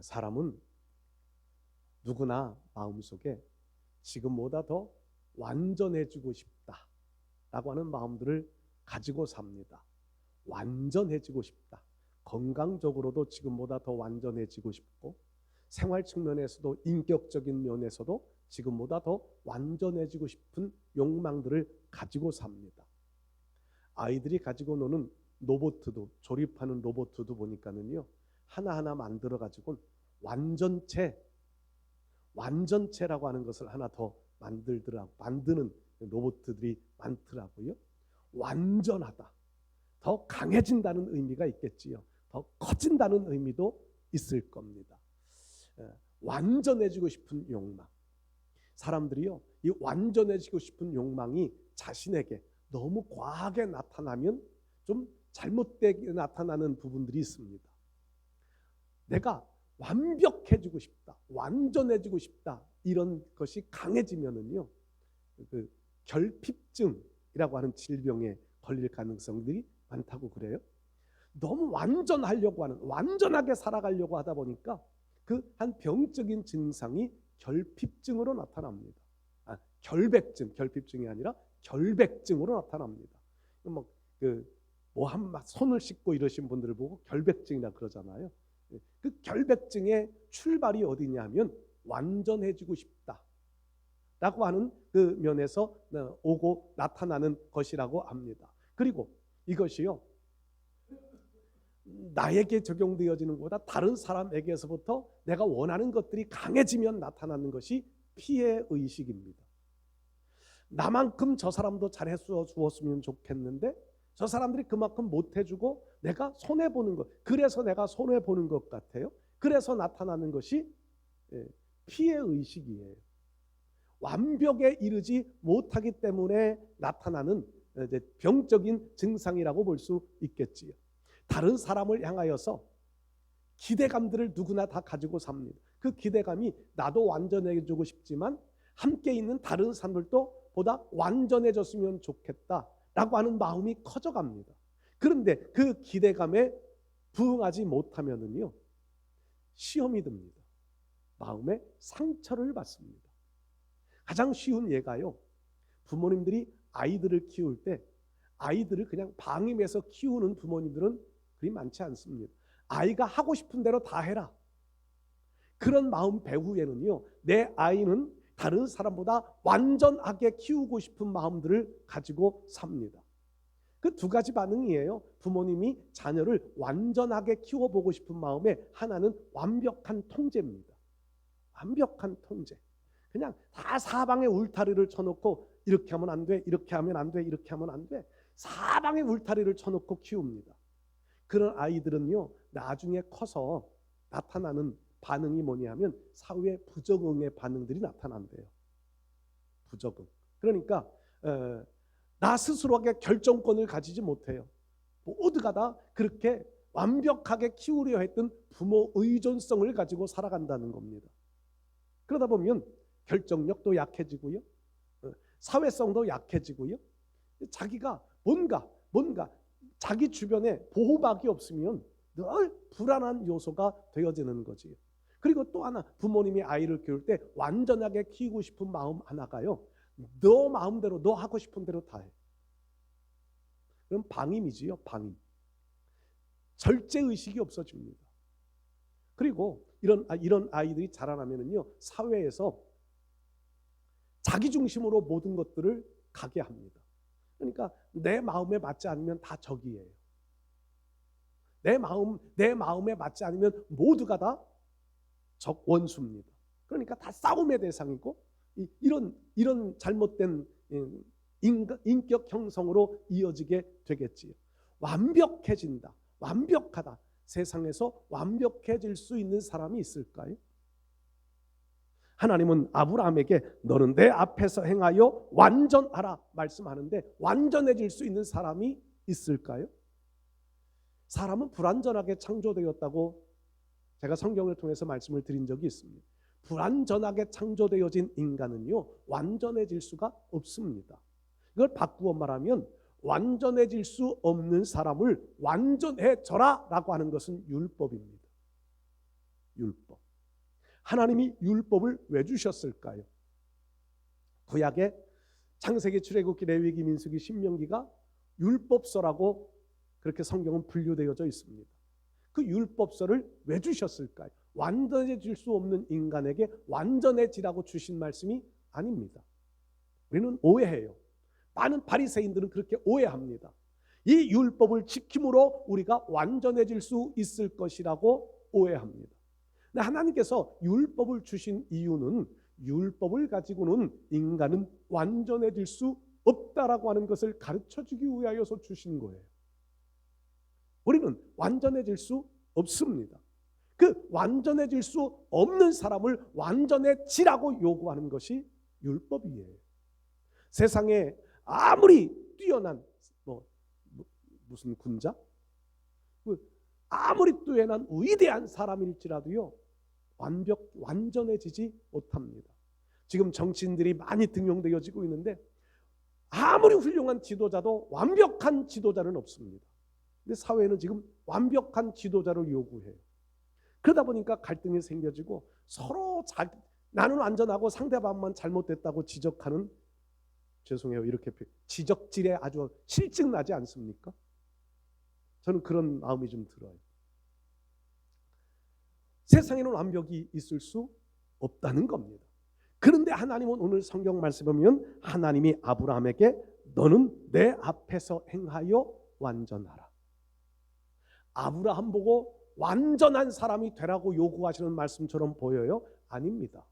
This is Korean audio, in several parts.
사람은 누구나 마음속에 지금보다 더 완전해지고 싶다라고 하는 마음들을 가지고 삽니다. 완전해지고 싶다. 건강적으로도 지금보다 더 완전해지고 싶고, 생활 측면에서도 인격적인 면에서도 지금보다 더 완전해지고 싶은 욕망들을 가지고 삽니다. 아이들이 가지고 노는 로봇도, 조립하는 로봇도 보니까는요, 하나하나 만들어 가지고 완전체라고 하는 것을 하나 더 만드는 로봇들이 많더라고요. 완전하다, 더 강해진다는 의미가 있겠지요. 더 커진다는 의미도 있을 겁니다. 완전해지고 싶은 욕망. 사람들이요, 이 완전해지고 싶은 욕망이 자신에게 너무 과하게 나타나면 좀 잘못되게 나타나는 부분들이 있습니다. 내가 완벽해지고 싶다, 완전해지고 싶다, 이런 것이 강해지면은요, 그 결핍증이라고 하는 질병에 걸릴 가능성들이 많다고 그래요. 너무 완전하려고 하는, 완전하게 살아가려고 하다 보니까 그 한 병적인 증상이 결핍증으로 나타납니다. 결핍증이 아니라 결백증으로 나타납니다. 막 손을 씻고 이러신 분들을 보고 결백증이라 그러잖아요. 그 결백증의 출발이 어디냐면 완전해지고 싶다라고 하는 그 면에서 오고 나타나는 것이라고 합니다. 그리고 이것이요, 나에게 적용되어지는 것보다 다른 사람에게서부터 내가 원하는 것들이 강해지면 나타나는 것이 피해 의식입니다. 나만큼 저 사람도 잘해 주었으면 좋겠는데 저 사람들이 그만큼 못해주고 내가 손해보는 것, 그래서 내가 손해보는 것 같아요. 그래서 나타나는 것이 피해 의식이에요. 완벽에 이르지 못하기 때문에 나타나는 병적인 증상이라고 볼 수 있겠지요. 다른 사람을 향하여서 기대감들을 누구나 다 가지고 삽니다. 그 기대감이 나도 완전해지고 싶지만 함께 있는 다른 사람들도 보다 완전해졌으면 좋겠다라고 하는 마음이 커져갑니다. 그런데 그 기대감에 부응하지 못하면은요, 시험이 듭니다. 마음에 상처를 받습니다. 가장 쉬운 예가요, 부모님들이 아이들을 키울 때 아이들을 그냥 방임해서 키우는 부모님들은 그리 많지 않습니다. 아이가 하고 싶은 대로 다 해라, 그런 마음 배후에는요, 내 아이는 다른 사람보다 완전하게 키우고 싶은 마음들을 가지고 삽니다. 그 두 가지 반응이에요. 부모님이 자녀를 완전하게 키워보고 싶은 마음에 하나는 완벽한 통제입니다. 완벽한 통제. 그냥 다 사방에 울타리를 쳐놓고 이렇게 하면 안 돼, 이렇게 하면 안 돼, 이렇게 하면 안 돼, 사방에 울타리를 쳐놓고 키웁니다. 그런 아이들은요, 나중에 커서 나타나는 반응이 뭐냐면 사회 부적응의 반응들이 나타난대요. 부적응. 그러니까 나 스스로에게 결정권을 가지지 못해요. 모두가 다 그렇게 완벽하게 키우려 했던 부모 의존성을 가지고 살아간다는 겁니다. 그러다 보면 결정력도 약해지고요, 사회성도 약해지고요, 자기가 뭔가 자기 주변에 보호막이 없으면 늘 불안한 요소가 되어지는 거지요. 그리고 또 하나, 부모님이 아이를 키울 때 완전하게 키우고 싶은 마음 하나가요, 너 마음대로, 너 하고 싶은 대로 다 해. 그럼 방임이지요, 방임. 절제의식이 없어집니다. 그리고 이런 아이들이 자라나면은요, 사회에서 자기중심으로 모든 것들을 가게 합니다. 그러니까 내 마음에 맞지 않으면 다 적이에요. 내 마음에 맞지 않으면 모두가 다 원수입니다. 그러니까 다 싸움의 대상이고, 이런 잘못된 인격 형성으로 이어지게 되겠지요. 완벽해진다, 완벽하다. 세상에서 완벽해질 수 있는 사람이 있을까요? 하나님은 아브라함에게 너는 내 앞에서 행하여 완전하라 말씀하는데, 완전해질 수 있는 사람이 있을까요? 사람은 불완전하게 창조되었다고 제가 성경을 통해서 말씀을 드린 적이 있습니다. 불완전하게 창조되어진 인간은요, 완전해질 수가 없습니다. 이걸 바꾸어 말하면 완전해질 수 없는 사람을 완전해져라 라고 하는 것은 율법입니다. 율법. 하나님이 율법을 왜 주셨을까요? 구약의 창세기, 출애굽기, 레위기, 민수기, 신명기가 율법서라고 그렇게 성경은 분류되어져 있습니다. 그 율법서를 왜 주셨을까요? 완전해질 수 없는 인간에게 완전해지라고 주신 말씀이 아닙니다. 우리는 오해해요. 많은 바리새인들은 그렇게 오해합니다. 이 율법을 지킴으로 우리가 완전해질 수 있을 것이라고 오해합니다. 근데 하나님께서 율법을 주신 이유는 율법을 가지고는 인간은 완전해질 수 없다라고 하는 것을 가르쳐주기 위하여서 주신 거예요. 우리는 완전해질 수 없습니다. 그 완전해질 수 없는 사람을 완전해지라고 요구하는 것이 율법이에요. 세상에 아무리 뛰어난 무슨 군자, 아무리 뛰어난 위대한 사람일지라도요 완전해지지 못합니다. 지금 정치인들이 많이 등용되어지고 있는데 아무리 훌륭한 지도자도 완벽한 지도자는 없습니다. 근데 사회는 지금 완벽한 지도자를 요구해요. 그러다 보니까 갈등이 생겨지고 서로 나는 안전하고 상대방만 잘못됐다고 지적하는, 죄송해요 이렇게 지적질에 아주 실증 나지 않습니까? 저는 그런 마음이 좀 들어요. 세상에는 완벽이 있을 수 없다는 겁니다. 그런데 하나님은 오늘 성경 말씀 보면 하나님이 아브라함에게 너는 내 앞에서 행하여 완전하라. 아브라함 보고 완전한 사람이 되라고 요구하시는 말씀처럼 보여요? 아닙니다.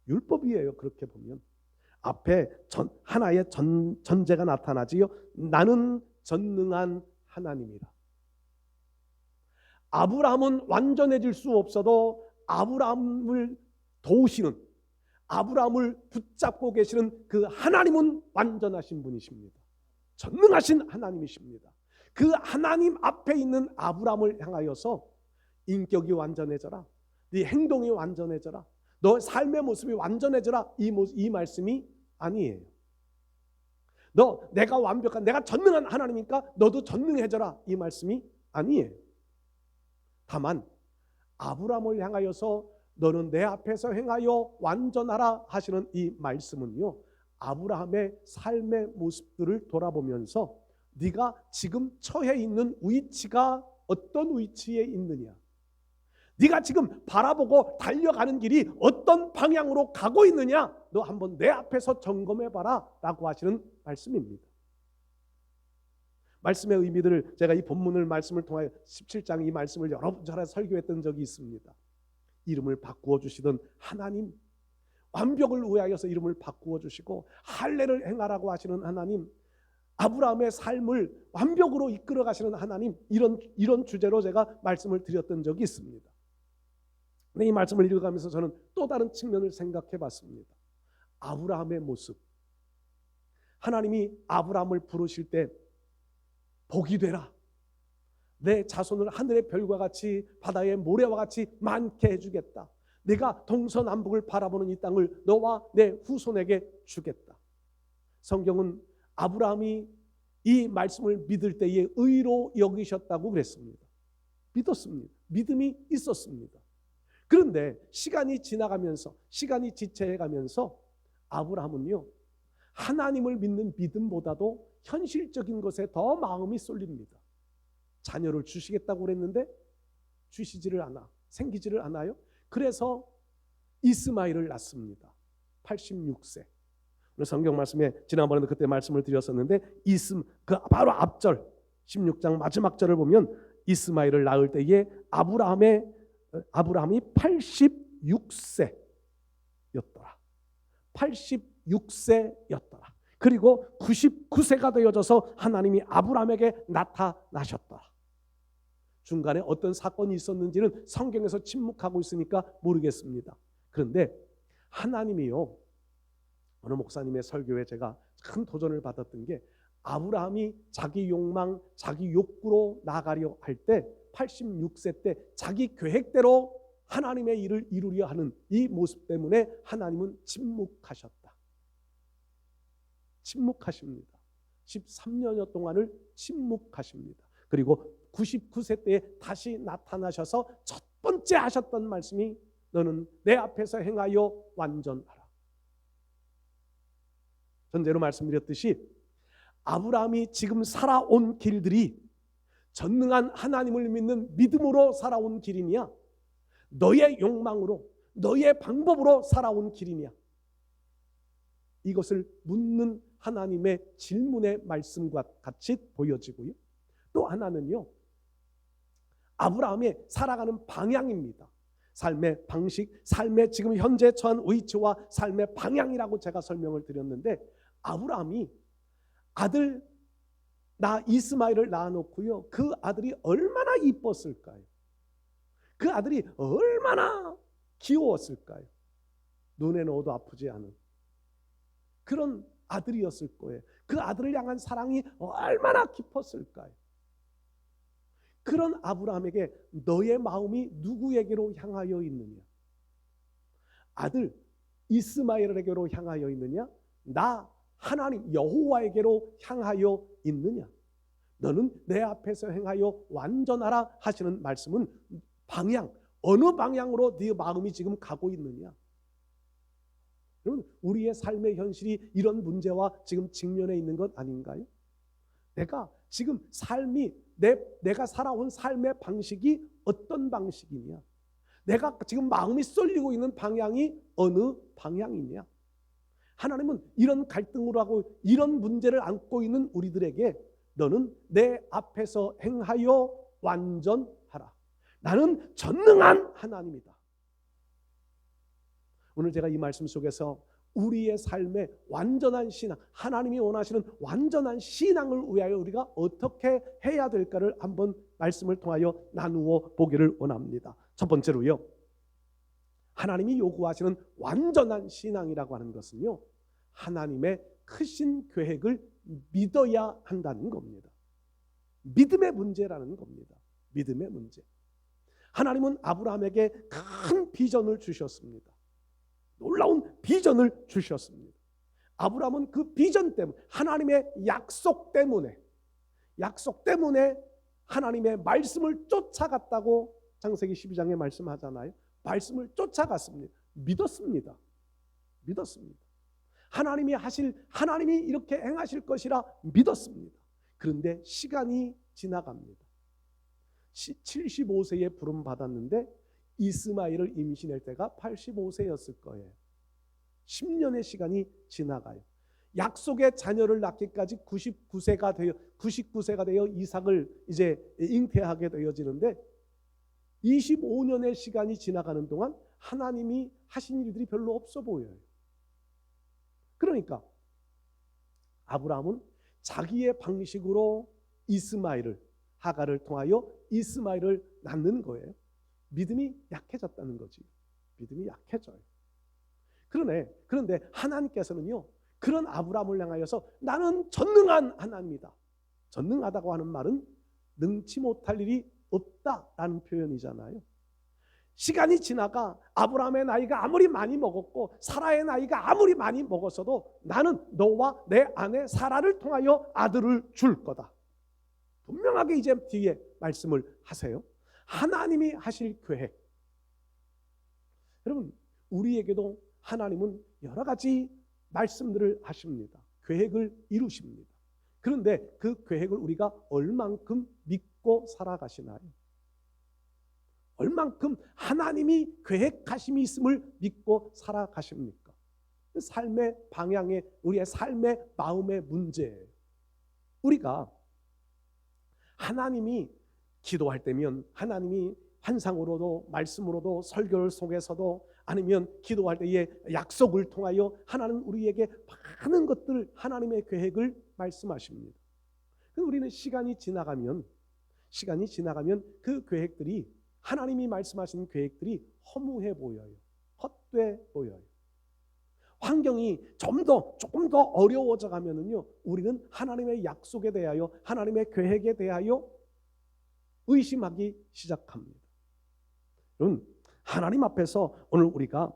율법이에요. 그렇게 보면 앞에 하나의 전제가 나타나지요. 나는 전능한 하나님이라. 아브라함은 완전해질 수 없어도 아브라함을 도우시는, 아브라함을 붙잡고 계시는 그 하나님은 완전하신 분이십니다. 전능하신 하나님이십니다. 그 하나님 앞에 있는 아브라함을 향하여서 인격이 완전해져라, 네 행동이 완전해져라, 너 삶의 모습이 완전해져라, 이 말씀이 아니에요. 내가 완벽한, 내가 전능한 하나님이니까 너도 전능해져라, 이 말씀이 아니에요. 다만 아브라함을 향하여서 너는 내 앞에서 행하여 완전하라 하시는 이 말씀은요, 아브라함의 삶의 모습들을 돌아보면서 네가 지금 처해 있는 위치가 어떤 위치에 있느냐, 네가 지금 바라보고 달려가는 길이 어떤 방향으로 가고 있느냐, 너 한번 내 앞에서 점검해봐라 라고 하시는 말씀입니다. 말씀의 의미들을 제가 이 본문을 말씀을 통하여 17장 이 말씀을 여러 번 전에 설교했던 적이 있습니다. 이름을 바꾸어 주시던 하나님, 완벽을 위하여서 이름을 바꾸어 주시고 할례를 행하라고 하시는 하나님, 아브라함의 삶을 완벽으로 이끌어 가시는 하나님, 이런 주제로 제가 말씀을 드렸던 적이 있습니다. 근데 이 말씀을 읽어가면서 저는 또 다른 측면을 생각해 봤습니다. 아브라함의 모습, 하나님이 아브라함을 부르실 때 복이 되라, 내 자손을 하늘의 별과 같이 바다의 모래와 같이 많게 해주겠다, 내가 동서남북을 바라보는 이 땅을 너와 내 후손에게 주겠다. 성경은 아브라함이 이 말씀을 믿을 때에 의로 여기셨다고 그랬습니다. 믿었습니다. 믿음이 있었습니다. 그런데 시간이 지나가면서, 시간이 지체해가면서 아브라함은요, 하나님을 믿는 믿음보다도 현실적인 것에 더 마음이 쏠립니다. 자녀를 주시겠다고 그랬는데 주시지를 않아, 생기지를 않아요. 그래서 이스마엘을 낳습니다. 86세. 오늘 성경 말씀에 지난번에도 그때 말씀을 드렸었는데 그 바로 앞절 16장 마지막 절을 보면 이스마엘을 낳을 때에 아브라함이 86세였더라. 86세였더라. 그리고 99세가 되어져서 하나님이 아브라함에게 나타나셨더라. 중간에 어떤 사건이 있었는지는 성경에서 침묵하고 있으니까 모르겠습니다. 그런데 하나님이요, 어느 목사님의 설교에 제가 큰 도전을 받았던 게, 아브라함이 자기 욕망, 자기 욕구로 나가려 할 때 86세 때 자기 계획대로 하나님의 일을 이루려 하는 이 모습 때문에 하나님은 침묵하셨다. 침묵하십니다. 13년여 동안을 침묵하십니다. 그리고 99세 때에 다시 나타나셔서 첫 번째 하셨던 말씀이 너는 내 앞에서 행하여 완전하라. 전제로 말씀드렸듯이 아브라함이 지금 살아온 길들이 전능한 하나님을 믿는 믿음으로 살아온 길이냐, 너의 욕망으로 너의 방법으로 살아온 길이냐, 이것을 묻는 하나님의 질문의 말씀과 같이 보여지고요. 또 하나는요, 아브라함의 살아가는 방향입니다. 삶의 방식, 삶의 지금 현재 처한 위치와 삶의 방향이라고 제가 설명을 드렸는데, 아브라함이 아들 나 이스마엘을 낳아놓고요, 그 아들이 얼마나 이뻤을까요? 그 아들이 얼마나 귀여웠을까요? 눈에 넣어도 아프지 않은 그런 아들이었을 거예요. 그 아들을 향한 사랑이 얼마나 깊었을까요? 그런 아브라함에게 너의 마음이 누구에게로 향하여 있느냐? 아들 이스마엘에게로 향하여 있느냐? 나 하나님 여호와에게로 향하여 있느냐? 너는 내 앞에서 행하여 완전하라 하시는 말씀은 방향, 어느 방향으로 네 마음이 지금 가고 있느냐? 여러분, 우리의 삶의 현실이 이런 문제와 지금 직면해 있는 것 아닌가요? 내가 지금 삶이 내가 살아온 삶의 방식이 어떤 방식이냐? 내가 지금 마음이 쏠리고 있는 방향이 어느 방향이냐? 하나님은 이런 갈등을 하고 이런 문제를 안고 있는 우리들에게 너는 내 앞에서 행하여 완전하라. 나는 전능한 하나님이다. 오늘 제가 이 말씀 속에서 우리의 삶의 완전한 신앙, 하나님이 원하시는 완전한 신앙을 위하여 우리가 어떻게 해야 될까를 한번 말씀을 통하여 나누어 보기를 원합니다. 첫 번째로요, 하나님이 요구하시는 완전한 신앙이라고 하는 것은요, 하나님의 크신 계획을 믿어야 한다는 겁니다. 믿음의 문제라는 겁니다. 믿음의 문제. 하나님은 아브라함에게 큰 비전을 주셨습니다. 놀라운 비전을 주셨습니다. 아브라함은 그 비전 때문에, 하나님의 약속 때문에 하나님의 말씀을 쫓아갔다고 창세기 12장에 말씀하잖아요. 말씀을 쫓아갔습니다. 믿었습니다. 하나님이 이렇게 행하실 것이라 믿었습니다. 그런데 시간이 지나갑니다. 75세에 부름 받았는데 이스마엘을 임신할 때가 85세였을 거예요. 10년의 시간이 지나가요. 약속의 자녀를 낳기까지 99세가 되어 이삭을 이제 잉태하게 되어지는데 25년의 시간이 지나가는 동안 하나님이 하신 일들이 별로 없어 보여요. 그러니까 아브라함은 자기의 방식으로 하갈을 통하여 이스마엘을 낳는 거예요. 믿음이 약해졌다는 거지. 믿음이 약해져요. 그런데 하나님께서는요, 그런 아브라함을 향하여서 나는 전능한 하나님이다. 전능하다고 하는 말은 능치 못할 일이 없다라는 표현이잖아요. 시간이 지나가 아브라함의 나이가 아무리 많이 먹었고 사라의 나이가 아무리 많이 먹었어도 나는 너와 내 아내 사라를 통하여 아들을 줄 거다. 분명하게 이제 뒤에 말씀을 하세요. 하나님이 하실 계획. 여러분, 우리에게도 하나님은 여러 가지 말씀들을 하십니다. 계획을 이루십니다. 그런데 그 계획을 우리가 얼만큼 믿고 살아가시나요? 얼만큼 하나님이 계획하심이 있음을 믿고 살아가십니까? 삶의 방향에, 우리의 삶의 마음의 문제예요. 우리가 하나님이 기도할 때면 하나님이 환상으로도 말씀으로도 설교를 속에서도 아니면 기도할 때의 약속을 통하여 하나님 우리에게 많은 것들, 하나님의 계획을 말씀하십니다. 우리는 시간이 지나가면 그 계획들이, 하나님이 말씀하신 계획들이 허무해 보여요. 헛돼 보여요. 환경이 조금 더 어려워져 가면은요, 우리는 하나님의 약속에 대하여, 하나님의 계획에 대하여 의심하기 시작합니다. 여러분, 하나님 앞에서 오늘 우리가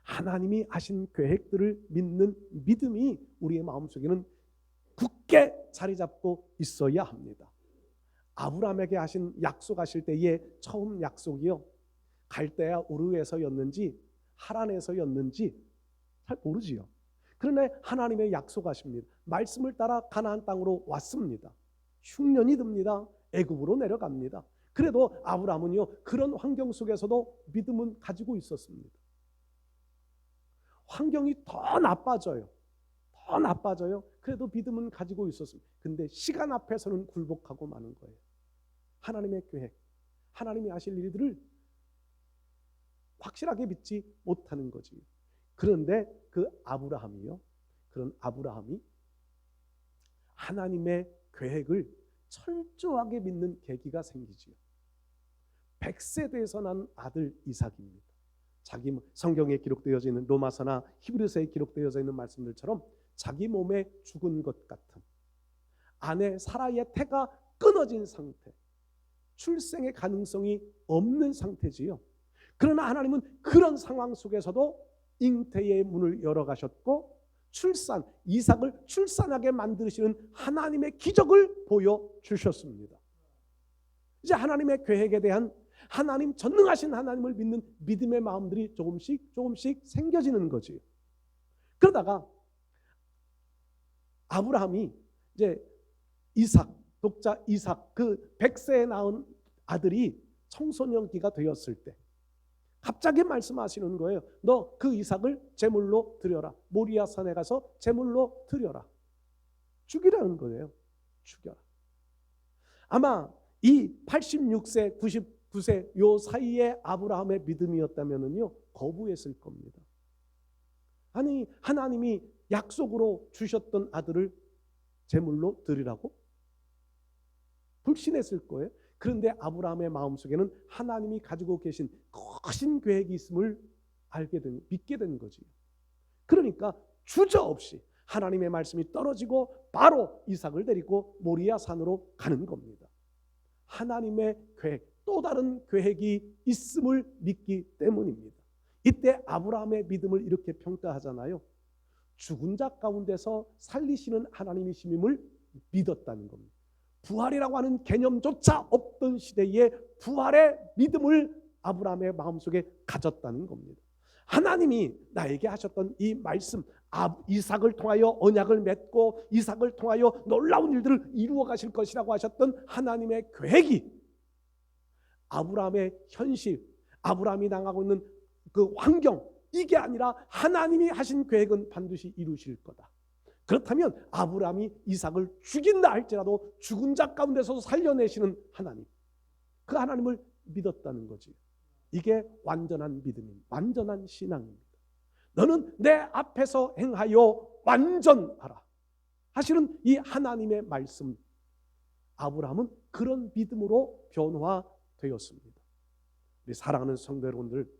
하나님이 하신 계획들을 믿는 믿음이 우리의 마음속에는 굳게 자리 잡고 있어야 합니다. 아브라함에게 하신 약속하실 때의 처음 약속이요, 갈대아 우르에서였는지 하란에서였는지 잘 모르지요. 그러나 하나님의 약속하십니다. 말씀을 따라 가나안 땅으로 왔습니다. 흉년이 듭니다. 애굽으로 내려갑니다. 그래도 아브라함은요, 그런 환경 속에서도 믿음은 가지고 있었습니다. 환경이 더 나빠져요. 더 나빠져요. 그래도 믿음은 가지고 있었습니다. 근데 시간 앞에서는 굴복하고 마는 거예요. 하나님의 계획, 하나님이 하실 일들을 확실하게 믿지 못하는 거지. 그런데 그 아브라함이요, 그런 아브라함이 하나님의 계획을 철저하게 믿는 계기가 생기지요. 100세대에서 난 아들 이삭입니다. 자기 성경에 기록되어져 있는 로마서나 히브리서에 기록되어져 있는 말씀들처럼 자기 몸에 죽은 것 같은, 아내 사라의 태가 끊어진 상태, 출생의 가능성이 없는 상태지요. 그러나 하나님은 그런 상황 속에서도 잉태의 문을 열어가셨고 이삭을 출산하게 만드시는 하나님의 기적을 보여주셨습니다. 이제 하나님의 계획에 대한, 하나님 전능하신 하나님을 믿는 믿음의 마음들이 조금씩 생겨지는 거지요. 그러다가 아브라함이 이제 독자 이삭, 그 100세에 낳은 아들이 청소년기가 되었을 때 갑자기 말씀하시는 거예요. 너 그 이삭을 제물로 드려라. 모리아 산에 가서 제물로 드려라. 죽이라는 거예요. 죽여라. 아마 이 86세, 99세 요 사이에 아브라함의 믿음이었다면요, 거부했을 겁니다. 아니, 하나님이 약속으로 주셨던 아들을 제물로 드리라고? 불신했을 거예요. 그런데 아브라함의 마음속에는 하나님이 가지고 계신 크신 계획이 있음을 믿게 된 거지. 그러니까 주저없이 하나님의 말씀이 떨어지고 바로 이삭을 데리고 모리아 산으로 가는 겁니다. 하나님의 계획, 또 다른 계획이 있음을 믿기 때문입니다. 이때 아브라함의 믿음을 이렇게 평가하잖아요. 죽은 자 가운데서 살리시는 하나님이심을 믿었다는 겁니다. 부활이라고 하는 개념조차 없던 시대에 부활의 믿음을 아브라함의 마음속에 가졌다는 겁니다. 하나님이 나에게 하셨던 이 말씀, 이삭을 통하여 언약을 맺고 이삭을 통하여 놀라운 일들을 이루어 가실 것이라고 하셨던 하나님의 계획이 아브라함의 현실, 아브라함이 당하고 있는 그 환경, 이게 아니라 하나님이 하신 계획은 반드시 이루실 거다. 그렇다면 아브라함이 이삭을 죽인다 할지라도 죽은 자 가운데서 살려내시는 하나님, 그 하나님을 믿었다는 거지. 이게 완전한 믿음입니다. 완전한 신앙입니다. 너는 내 앞에서 행하여 완전하라 하시는 이 하나님의 말씀, 아브라함은 그런 믿음으로 변화되었습니다. 우리 사랑하는 성도 여러분들,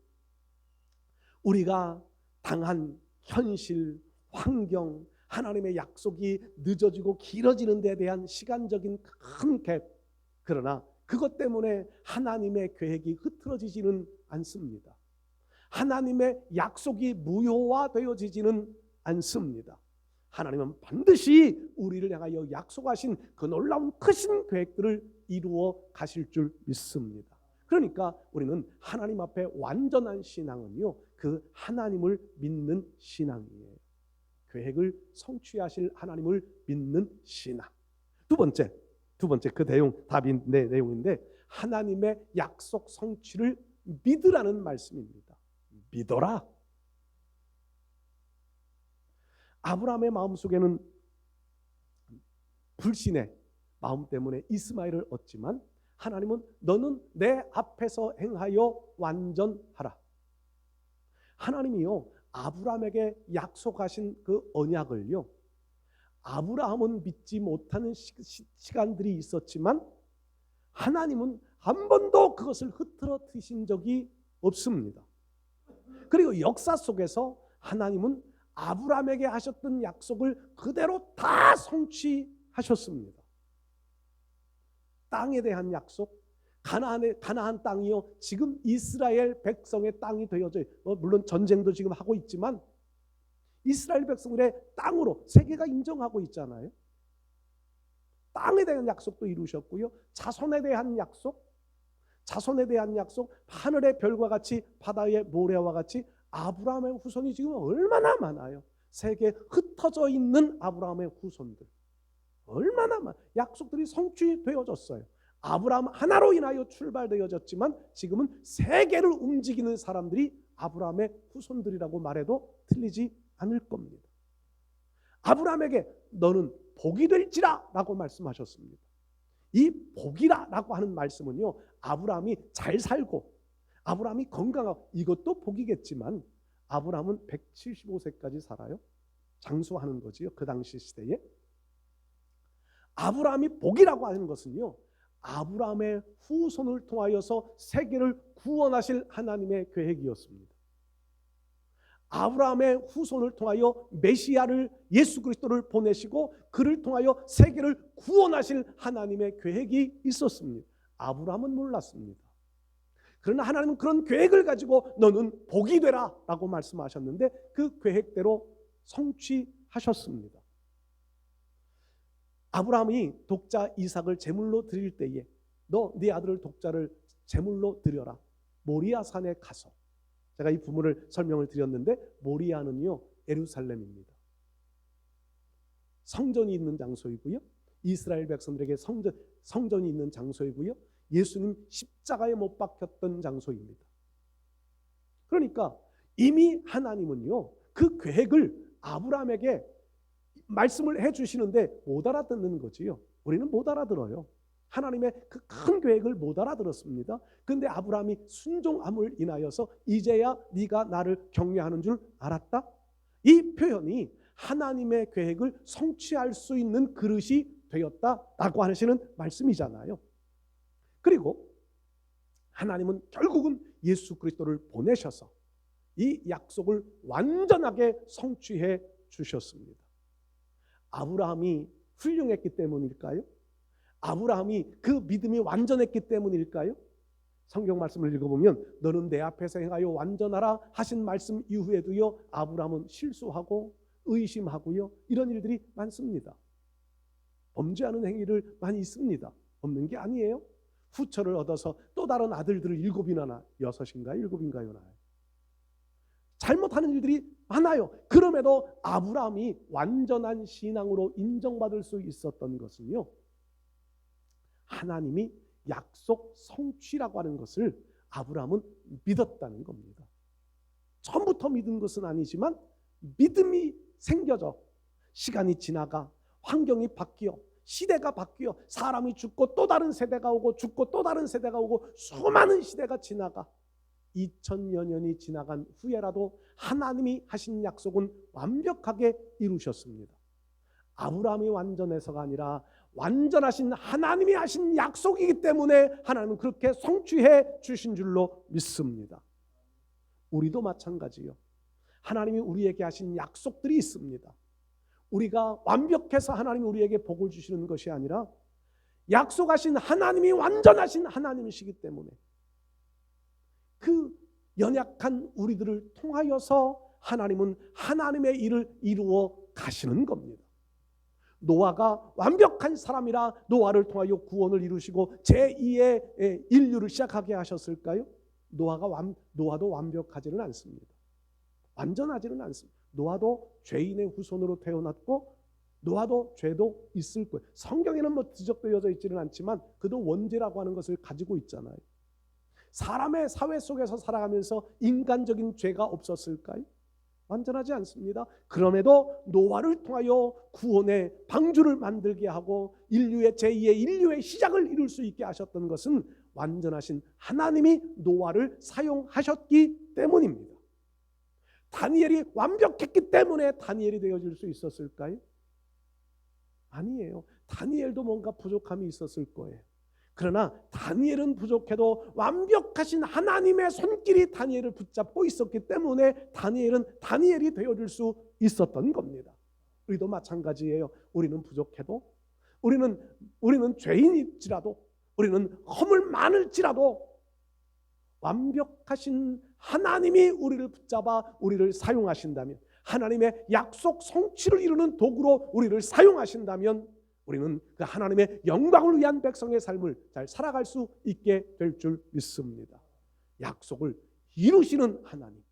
우리가 당한 현실, 환경, 하나님의 약속이 늦어지고 길어지는 데 대한 시간적인 큰 갭, 그러나 그것 때문에 하나님의 계획이 흐트러지지는 않습니다. 하나님의 약속이 무효화되어지지는 않습니다. 하나님은 반드시 우리를 향하여 약속하신 그 놀라운 크신 계획들을 이루어 가실 줄 믿습니다. 그러니까 우리는 하나님 앞에 완전한 신앙은요, 그 하나님을 믿는 신앙이에요. 계획을 성취하실 하나님을 믿는 신앙. 두 번째 그 내용, 답이 내 내용인데, 하나님의 약속 성취를 믿으라는 말씀입니다. 믿어라. 아브라함의 마음속에는 불신의 마음 때문에 이스마엘을 얻지만 하나님은 너는 내 앞에서 행하여 완전하라. 하나님이요, 아브라함에게 약속하신 그 언약을요, 아브라함은 믿지 못하는 시간들이 있었지만 하나님은 한 번도 그것을 흐트러뜨리신 적이 없습니다. 그리고 역사 속에서 하나님은 아브라함에게 하셨던 약속을 그대로 다 성취하셨습니다. 땅에 대한 약속, 가나안 땅이요, 지금 이스라엘 백성의 땅이 되어져요. 물론 전쟁도 지금 하고 있지만 이스라엘 백성들의 땅으로 세계가 인정하고 있잖아요. 땅에 대한 약속도 이루셨고요. 자손에 대한 약속, 하늘의 별과 같이 바다의 모래와 같이 아브라함의 후손이 지금 얼마나 많아요. 세계에 흩어져 있는 아브라함의 후손들 얼마나 많아. 약속들이 성취되어졌어요. 아브라함 하나로 인하여 출발되어졌지만 지금은 세계를 움직이는 사람들이 아브라함의 후손들이라고 말해도 틀리지 않을 겁니다. 아브라함에게 너는 복이 될지라 라고 말씀하셨습니다. 이 복이라 라고 하는 말씀은요, 아브라함이 잘 살고 아브라함이 건강하고 이것도 복이겠지만 아브라함은 175세까지 살아요. 장수하는 거지요. 그 당시 시대에. 아브라함이 복이라고 하는 것은요, 아브라함의 후손을 통하여서 세계를 구원하실 하나님의 계획이었습니다. 아브라함의 후손을 통하여 메시아를 예수 그리스도를 보내시고 그를 통하여 세계를 구원하실 하나님의 계획이 있었습니다. 아브라함은 몰랐습니다. 그러나 하나님은 그런 계획을 가지고 너는 복이 되라 라고 말씀하셨는데 그 계획대로 성취하셨습니다. 아브라함이 독자 이삭을 제물로 드릴 때에 너 네 아들을 독자를 제물로 드려라. 모리아 산에 가서, 제가 이 부분을 설명을 드렸는데 모리아는요 예루살렘입니다. 성전이 있는 장소이고요. 이스라엘 백성들에게 성전이 있는 장소이고요. 예수님 십자가에 못 박혔던 장소입니다. 그러니까 이미 하나님은요 그 계획을 아브라함에게 말씀을 해주시는데 못 알아듣는 거지요. 우리는 못 알아들어요. 하나님의 그 큰 계획을 못 알아들었습니다. 그런데 아브라함이 순종함을 인하여서 이제야 네가 나를 경외하는 줄 알았다. 이 표현이 하나님의 계획을 성취할 수 있는 그릇이 되었다라고 하시는 말씀이잖아요. 그리고 하나님은 결국은 예수 그리스도를 보내셔서 이 약속을 완전하게 성취해 주셨습니다. 아브라함이 훌륭했기 때문일까요? 아브라함이 그 믿음이 완전했기 때문일까요? 성경 말씀을 읽어보면 너는 내 앞에서 행하여 완전하라 하신 말씀 이후에도요 아브라함은 실수하고 의심하고요 이런 일들이 많습니다. 범죄하는 행위를 많이 있습니다. 없는 게 아니에요. 후처를 얻어서 또 다른 아들들을 7이나 6인가요? 7인가요? 낳아요. 잘못하는 일들이 많아요. 그럼에도 아브라함이 완전한 신앙으로 인정받을 수 있었던 것은요 하나님이 약속 성취라고 하는 것을 아브라함은 믿었다는 겁니다. 처음부터 믿은 것은 아니지만 믿음이 생겨져 시간이 지나가 환경이 바뀌어 시대가 바뀌어 사람이 죽고 또 다른 세대가 오고 죽고 또 다른 세대가 오고 수많은 시대가 지나가 2000여 년이 지나간 후에라도 하나님이 하신 약속은 완벽하게 이루셨습니다. 아브라함이 완전해서가 아니라 완전하신 하나님이 하신 약속이기 때문에 하나님은 그렇게 성취해 주신 줄로 믿습니다. 우리도 마찬가지요. 하나님이 우리에게 하신 약속들이 있습니다. 우리가 완벽해서 하나님이 우리에게 복을 주시는 것이 아니라 약속하신 하나님이 완전하신 하나님이시기 때문에 그 연약한 우리들을 통하여서 하나님은 하나님의 일을 이루어 가시는 겁니다. 노아가 완벽한 사람이라 노아를 통하여 구원을 이루시고 제2의 인류를 시작하게 하셨을까요? 노아도 완벽하지는 않습니다. 완전하지는 않습니다. 노아도 죄인의 후손으로 태어났고 노아도 죄도 있을 거예요. 성경에는 뭐 지적되어져 있지는 않지만 그도 원죄라고 하는 것을 가지고 있잖아요. 사람의 사회 속에서 살아가면서 인간적인 죄가 없었을까요? 완전하지 않습니다. 그럼에도 노아를 통하여 구원의 방주를 만들게 하고 인류의 제2의 인류의 시작을 이룰 수 있게 하셨던 것은 완전하신 하나님이 노아를 사용하셨기 때문입니다. 다니엘이 완벽했기 때문에 다니엘이 되어질 수 있었을까요? 아니에요. 다니엘도 뭔가 부족함이 있었을 거예요. 그러나 다니엘은 부족해도 완벽하신 하나님의 손길이 다니엘을 붙잡고 있었기 때문에 다니엘은 다니엘이 되어줄 수 있었던 겁니다. 우리도 마찬가지예요. 우리는 부족해도 우리는 죄인일지라도 우리는 허물 많을지라도 완벽하신 하나님이 우리를 붙잡아 우리를 사용하신다면 하나님의 약속 성취를 이루는 도구로 우리를 사용하신다면 우리는 그 하나님의 영광을 위한 백성의 삶을 잘 살아갈 수 있게 될 줄 믿습니다. 약속을 이루시는 하나님,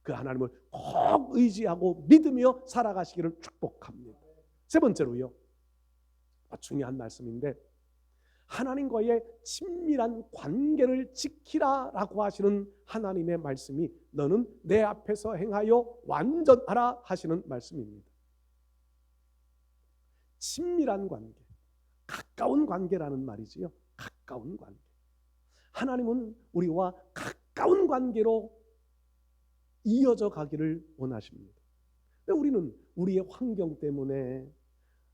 그 하나님을 꼭 의지하고 믿으며 살아가시기를 축복합니다. 세 번째로요, 중요한 말씀인데, 하나님과의 친밀한 관계를 지키라라고 하시는 하나님의 말씀이 너는 내 앞에서 행하여 완전하라 하시는 말씀입니다. 친밀한 관계, 가까운 관계라는 말이지요. 가까운 관계. 하나님은 우리와 가까운 관계로 이어져 가기를 원하십니다. 근데 우리는 우리의 환경 때문에,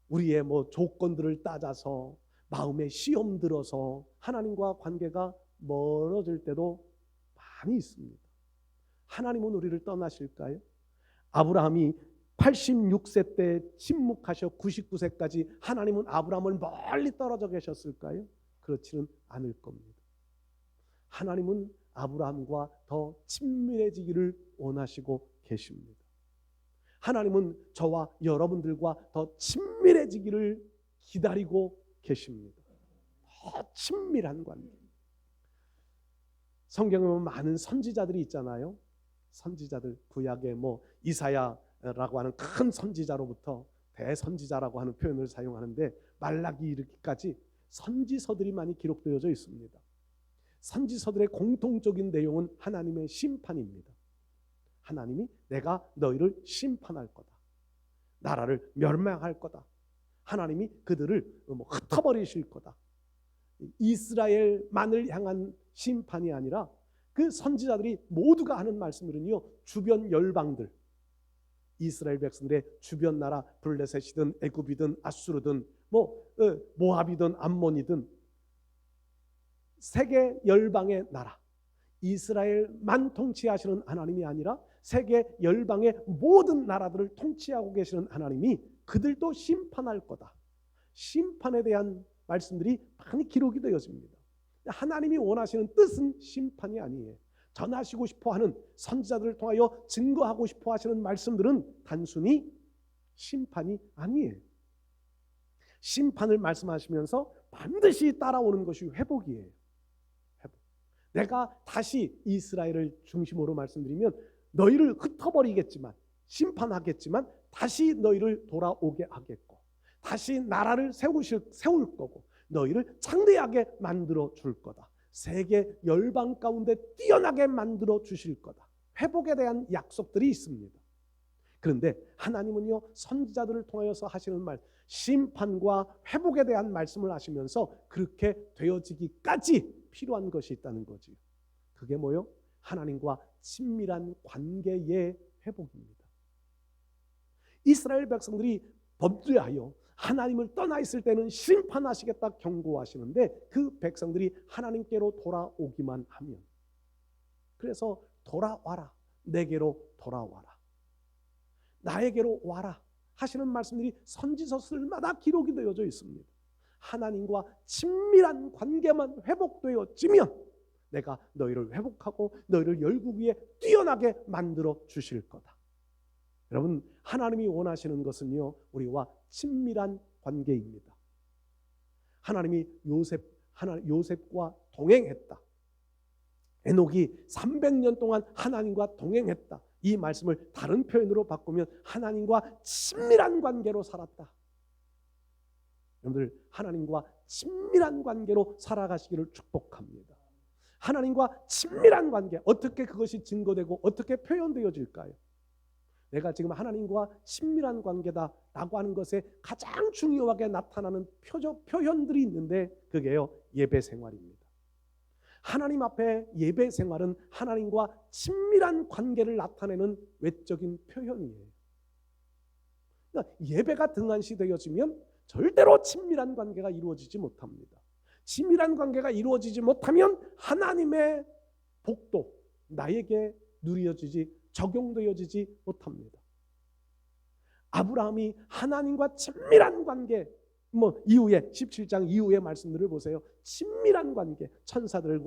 우리의 조건들을 따져서, 마음에 시험 들어서 하나님과 관계가 멀어질 때도 많이 있습니다. 하나님은 우리를 떠나실까요? 아브라함이 86세 때 침묵하셔 99세까지 하나님은 아브라함을 멀리 떨어져 계셨을까요? 그렇지는 않을 겁니다. 하나님은 아브라함과 더 친밀해지기를 원하시고 계십니다. 하나님은 저와 여러분들과 더 친밀해지기를 기다리고 계십니다. 더 친밀한 관계. 성경에 보면 많은 선지자들이 있잖아요. 선지자들, 구약에 이사야라고 하는 큰 선지자로부터 대선지자라고 하는 표현을 사용하는데, 말라기 이르기까지 선지서들이 많이 기록되어져 있습니다. 선지서들의 공통적인 내용은 하나님의 심판입니다. 하나님이 내가 너희를 심판할 거다. 나라를 멸망할 거다. 하나님이 그들을 흩어버리실 거다. 이스라엘만을 향한 심판이 아니라 그 선지자들이 모두가 하는 말씀들은요, 주변 열방들, 이스라엘 백성들의 주변 나라, 블레셋이든 애굽이든 아수르든 모압이든 암몬이든 세계 열방의 나라, 이스라엘만 통치하시는 하나님이 아니라 세계 열방의 모든 나라들을 통치하고 계시는 하나님이 그들도 심판할 거다. 심판에 대한 말씀들이 많이 기록이 되어집니다. 하나님이 원하시는 뜻은 심판이 아니에요. 전하시고 싶어하는, 선지자들을 통하여 증거하고 싶어 하시는 말씀들은 단순히 심판이 아니에요. 심판을 말씀하시면서 반드시 따라오는 것이 회복이에요. 회복. 내가 다시 이스라엘을 중심으로 말씀드리면 너희를 흩어버리겠지만, 심판하겠지만 다시 너희를 돌아오게 하겠고, 다시 나라를 세울 거고, 너희를 창대하게 만들어 줄 거다. 세계 열방 가운데 뛰어나게 만들어 주실 거다. 회복에 대한 약속들이 있습니다. 그런데 하나님은요, 선지자들을 통하여서 하시는 말, 심판과 회복에 대한 말씀을 하시면서 그렇게 되어지기까지 필요한 것이 있다는 거지요. 그게 뭐요? 하나님과 친밀한 관계의 회복입니다. 이스라엘 백성들이 범죄하여 하나님을 떠나 있을 때는 심판하시겠다 경고하시는데, 그 백성들이 하나님께로 돌아오기만 하면, 그래서 돌아와라, 내게로 돌아와라, 나에게로 와라 하시는 말씀들이 선지서들마다 기록이 되어져 있습니다. 하나님과 친밀한 관계만 회복되어지면 내가 너희를 회복하고 너희를 열국 위에 뛰어나게 만들어 주실 거다. 여러분, 하나님이 원하시는 것은요, 우리와 친밀한 관계입니다. 하나님이 요셉과 동행했다. 에녹이 300년 동안 하나님과 동행했다. 이 말씀을 다른 표현으로 바꾸면 하나님과 친밀한 관계로 살았다. 여러분들, 하나님과 친밀한 관계로 살아가시기를 축복합니다. 하나님과 친밀한 관계, 어떻게 그것이 증거되고 어떻게 표현되어질까요? 내가 지금 하나님과 친밀한 관계다라고 하는 것에 가장 중요하게 나타나는 표현들이 있는데, 그게요, 예배 생활입니다. 하나님 앞에 예배 생활은 하나님과 친밀한 관계를 나타내는 외적인 표현이에요. 그러니까 예배가 등한시되어지면 절대로 친밀한 관계가 이루어지지 못합니다. 친밀한 관계가 이루어지지 못하면 하나님의 복도 나에게 누려지지, 적용되어지지 못합니다. 아브라함이 하나님과 친밀한 관계, 이후에 17장 이후의 말씀들을 보세요. 친밀한 관계, 천사들을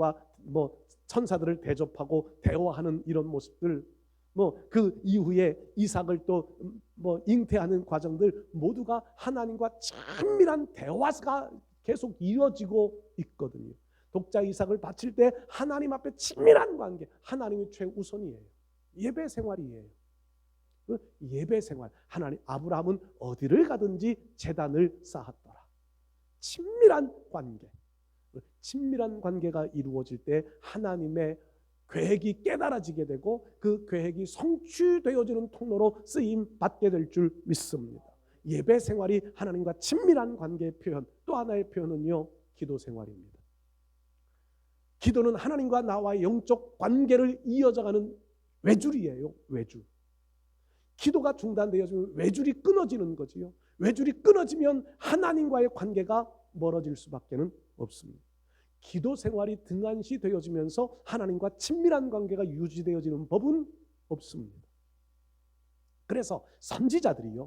대접하고 대화하는 이런 모습들, 뭐 그 이후에 이삭을 또 뭐 잉태하는 과정들 모두가 하나님과 친밀한 대화가 계속 이어지고 있거든요. 독자 이삭을 바칠 때 하나님 앞에 친밀한 관계, 하나님이 최우선이에요. 예배 생활이에요. 그 예배 생활, 하나님, 아브라함은 어디를 가든지 제단을 쌓았더라. 친밀한 관계, 친밀한 관계가 이루어질 때 하나님의 계획이 깨달아지게 되고 그 계획이 성취되어지는 통로로 쓰임 받게 될 줄 믿습니다. 예배 생활이 하나님과 친밀한 관계의 표현, 또 하나의 표현은요, 기도 생활입니다. 기도는 하나님과 나와의 영적 관계를 이어져가는 외줄이에요. 외줄. 기도가 중단되어지면 외줄이 끊어지는 거지요. 외줄이 끊어지면 하나님과의 관계가 멀어질 수밖에 없습니다. 기도 생활이 등한시 되어지면서 하나님과 친밀한 관계가 유지되어지는 법은 없습니다. 그래서 선지자들이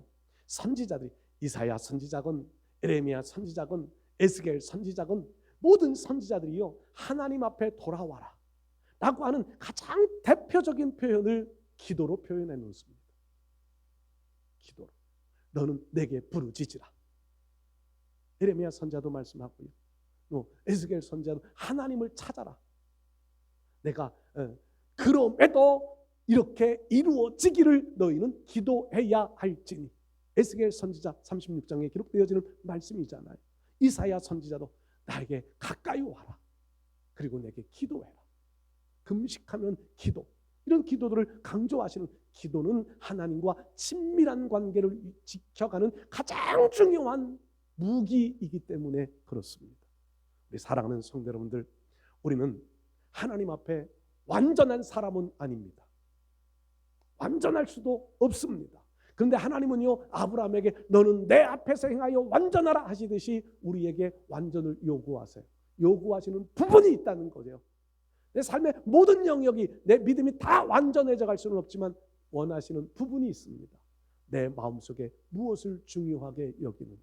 이사야 선지자건 에레미야 선지자건 에스겔 선지자건 모든 선지자들이요, 하나님 앞에 돌아와라 라고 하는 가장 대표적인 표현을 기도로 표현해 놓습니다. 기도로. 너는 내게 부르짖으라. 에레미야 선지자도 말씀하고요, 에스겔 선지자도 하나님을 찾아라. 내가 그럼에도 이렇게 이루어지기를 너희는 기도해야 할지니. 에스겔 선지자 36장에 기록되어지는 말씀이잖아요. 이사야 선지자도 나에게 가까이 와라. 그리고 내게 기도해라. 금식하면 기도. 이런 기도들을 강조하시는, 기도는 하나님과 친밀한 관계를 지켜가는 가장 중요한 무기이기 때문에 그렇습니다. 우리 사랑하는 성도 여러분들, 우리는 하나님 앞에 완전한 사람은 아닙니다. 완전할 수도 없습니다. 그런데 하나님은요, 아브라함에게 너는 내 앞에서 행하여 완전하라 하시듯이 우리에게 완전을 요구하세요. 요구하시는 부분이 있다는 거죠. 내 삶의 모든 영역이, 내 믿음이 다 완전해져 갈 수는 없지만 원하시는 부분이 있습니다. 내 마음속에 무엇을 중요하게 여기느냐,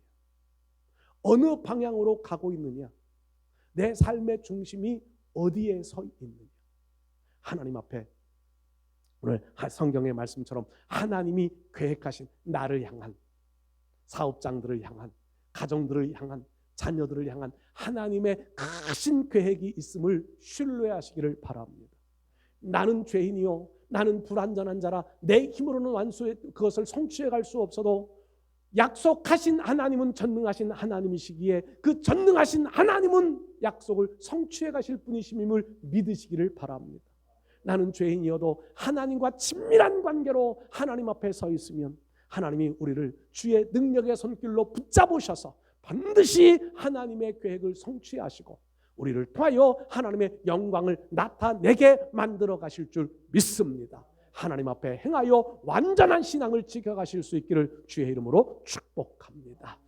어느 방향으로 가고 있느냐, 내 삶의 중심이 어디에 서 있느냐. 하나님 앞에 오늘 성경의 말씀처럼 하나님이 계획하신 나를 향한, 사업장들을 향한, 가정들을 향한, 자녀들을 향한 하나님의 크신 계획이 있음을 신뢰하시기를 바랍니다. 나는 죄인이요, 나는 불완전한 자라 내 힘으로는 그것을 성취해 갈 수 없어도 약속하신 하나님은 전능하신 하나님이시기에 그 전능하신 하나님은 약속을 성취해 가실 분이심을 믿으시기를 바랍니다. 나는 죄인이어도 하나님과 친밀한 관계로 하나님 앞에 서 있으면 하나님이 우리를 주의 능력의 손길로 붙잡으셔서 반드시 하나님의 계획을 성취하시고 우리를 통하여 하나님의 영광을 나타내게 만들어 가실 줄 믿습니다. 하나님 앞에 행하여 완전한 신앙을 지켜가실 수 있기를 주의 이름으로 축복합니다.